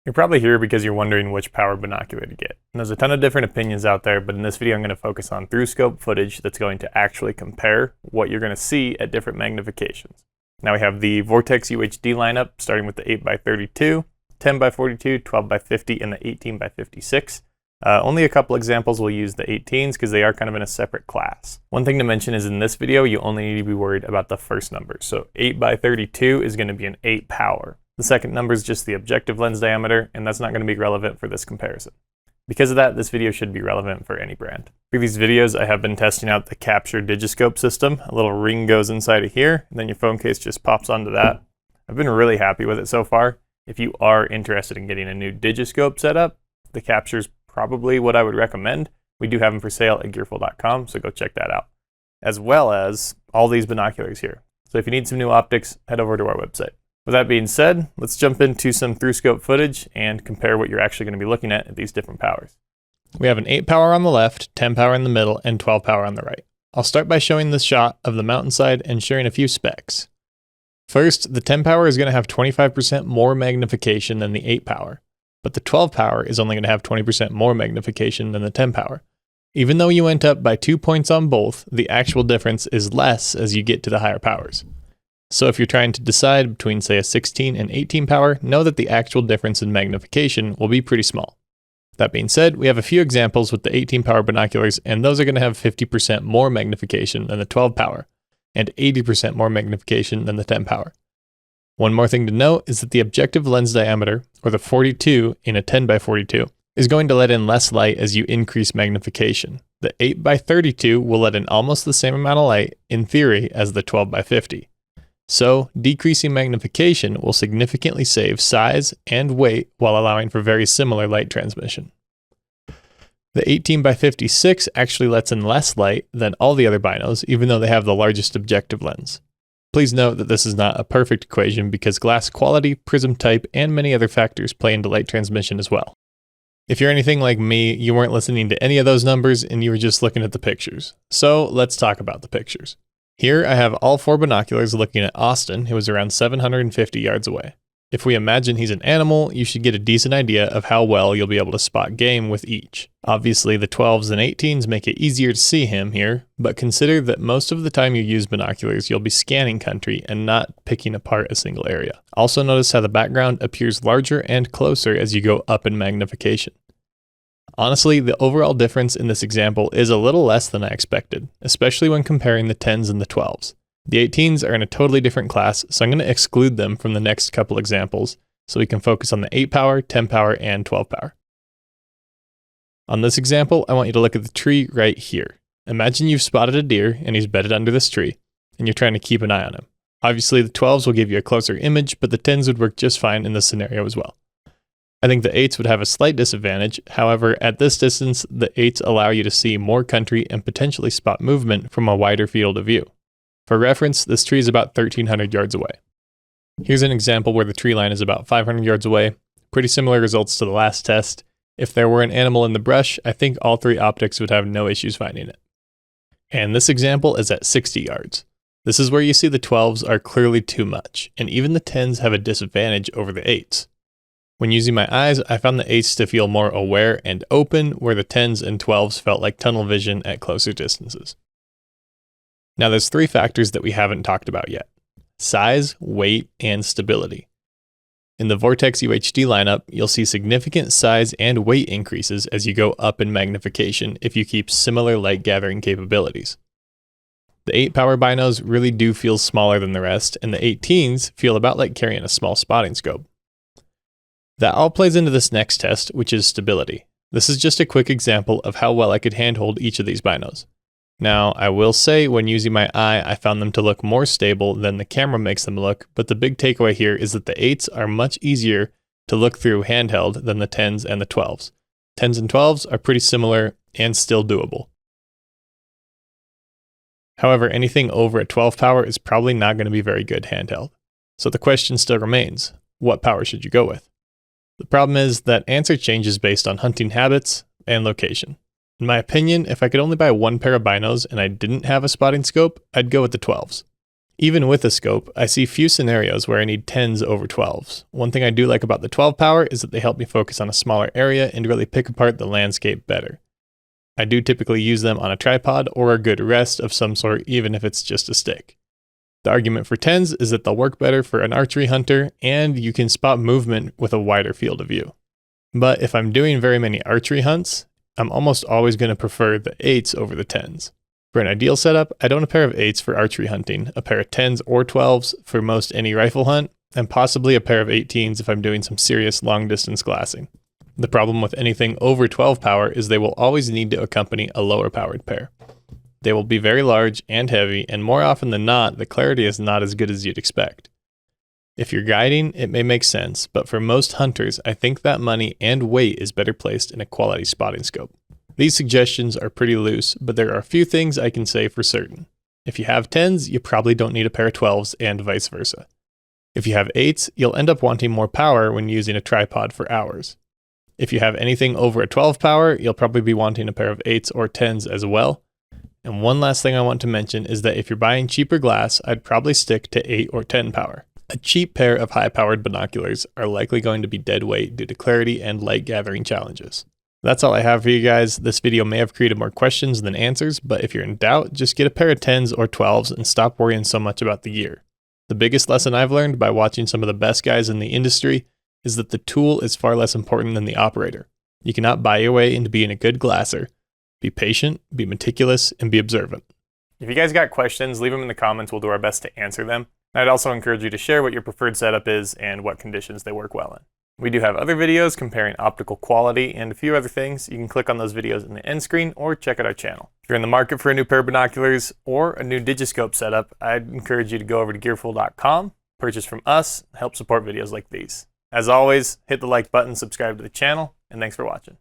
You're probably here because you're wondering which power binocular to get. And there's a ton of different opinions out there, but in this video I'm going to focus on through-scope footage that's going to actually compare what you're going to see at different magnifications. Now we have the Vortex UHD lineup, starting with the 8x32, 10x42, 12x50, and the 18x56. Only a couple examples will use the 18s because they are kind of in a separate class. One thing to mention is in this video, you only need to be worried about the first number. So 8x32 is going to be an 8 power. The second number is just the objective lens diameter, and that's not going to be relevant for this comparison. Because of that, this video should be relevant for any brand. For these videos, I have been testing out the Capture Digiscope system. A little ring goes inside of here, and then your phone case just pops onto that. I've been really happy with it so far. If you are interested in getting a new Digiscope setup, the Capture's probably what I would recommend. We do have them for sale at gearful.com, so go check that out. As well as all these binoculars here. So if you need some new optics, head over to our website. With that being said, let's jump into some through-scope footage and compare what you're actually going to be looking at these different powers. We have an 8 power on the left, 10 power in the middle, and 12 power on the right. I'll start by showing the shot of the Mountainside and sharing a few specs. First, the 10 power is going to have 25% more magnification than the 8 power, but the 12 power is only going to have 20% more magnification than the 10 power. Even though you went up by 2 points on both, the actual difference is less as you get to the higher powers. So if you're trying to decide between, say, a 16 and 18 power, know that the actual difference in magnification will be pretty small. That being said, we have a few examples with the 18 power binoculars, and those are going to have 50% more magnification than the 12 power, and 80% more magnification than the 10 power. One more thing to note is that the objective lens diameter, or the 42 in a 10x42, is going to let in less light as you increase magnification. The 8x32 will let in almost the same amount of light, in theory, as the 12x50. So, decreasing magnification will significantly save size and weight while allowing for very similar light transmission. The 18x56 actually lets in less light than all the other binos, even though they have the largest objective lens. Please note that this is not a perfect equation because glass quality, prism type, and many other factors play into light transmission as well. If you're anything like me, you weren't listening to any of those numbers and you were just looking at the pictures. So, let's talk about the pictures. Here I have all 4 binoculars looking at Austin, who is around 750 yards away. If we imagine he's an animal, you should get a decent idea of how well you'll be able to spot game with each. Obviously the 12s and 18s make it easier to see him here, but consider that most of the time you use binoculars you'll be scanning country and not picking apart a single area. Also notice how the background appears larger and closer as you go up in magnification. Honestly, the overall difference in this example is a little less than I expected, especially when comparing the 10s and the 12s. The 18s are in a totally different class, so I'm going to exclude them from the next couple examples, so we can focus on the 8 power, 10 power, and 12 power. On this example, I want you to look at the tree right here. Imagine you've spotted a deer and he's bedded under this tree, and you're trying to keep an eye on him. Obviously, the 12s will give you a closer image, but the 10s would work just fine in this scenario as well. I think the 8s would have a slight disadvantage, however, at this distance, the 8s allow you to see more country and potentially spot movement from a wider field of view. For reference, this tree is about 1,300 yards away. Here's an example where the tree line is about 500 yards away. Pretty similar results to the last test. If there were an animal in the brush, I think all 3 optics would have no issues finding it. And this example is at 60 yards. This is where you see the 12s are clearly too much, and even the 10s have a disadvantage over the 8s. When using my eyes, I found the 8s to feel more aware and open, where the 10s and 12s felt like tunnel vision at closer distances. Now there's 3 factors that we haven't talked about yet: size, weight, and stability. In the Vortex UHD lineup, you'll see significant size and weight increases as you go up in magnification if you keep similar light gathering capabilities. The 8 power binos really do feel smaller than the rest, and the 18s feel about like carrying a small spotting scope. That all plays into this next test, which is stability. This is just a quick example of how well I could handhold each of these binos. Now, I will say when using my eye, I found them to look more stable than the camera makes them look, but the big takeaway here is that the 8s are much easier to look through handheld than the 10s and the 12s. 10s and 12s are pretty similar and still doable. However, anything over a 12 power is probably not going to be very good handheld. So the question still remains, what power should you go with? The problem is that answer changes based on hunting habits and location. In my opinion, if I could only buy 1 pair of binos and I didn't have a spotting scope, I'd go with the 12s. Even with a scope, I see few scenarios where I need 10s over 12s. One thing I do like about the 12 power is that they help me focus on a smaller area and really pick apart the landscape better. I do typically use them on a tripod or a good rest of some sort, even if it's just a stick. The argument for 10s is that they'll work better for an archery hunter, and you can spot movement with a wider field of view. But if I'm doing very many archery hunts, I'm almost always going to prefer the 8s over the 10s. For an ideal setup, I'd own a pair of 8s for archery hunting, a pair of 10s or 12s for most any rifle hunt, and possibly a pair of 18s if I'm doing some serious long-distance glassing. The problem with anything over 12 power is they will always need to accompany a lower powered pair. They will be very large and heavy, and more often than not, the clarity is not as good as you'd expect. If you're guiding, it may make sense, but for most hunters, I think that money and weight is better placed in a quality spotting scope. These suggestions are pretty loose, but there are a few things I can say for certain. If you have 10s, you probably don't need a pair of 12s, and vice versa. If you have 8s, you'll end up wanting more power when using a tripod for hours. If you have anything over a 12 power, you'll probably be wanting a pair of 8s or 10s as well. And one last thing I want to mention is that if you're buying cheaper glass, I'd probably stick to 8 or 10 power. A cheap pair of high-powered binoculars are likely going to be dead weight due to clarity and light gathering challenges. That's all I have for you guys. This video may have created more questions than answers, but if you're in doubt, just get a pair of 10s or 12s and stop worrying so much about the gear. The biggest lesson I've learned by watching some of the best guys in the industry is that the tool is far less important than the operator. You cannot buy your way into being a good glasser. Be patient, be meticulous, and be observant. If you guys got questions, leave them in the comments. We'll do our best to answer them. And I'd also encourage you to share what your preferred setup is and what conditions they work well in. We do have other videos comparing optical quality and a few other things. You can click on those videos in the end screen or check out our channel. If you're in the market for a new pair of binoculars or a new digiscope setup, I'd encourage you to go over to gearful.com, purchase from us, help support videos like these. As always, hit the like button, subscribe to the channel, and thanks for watching.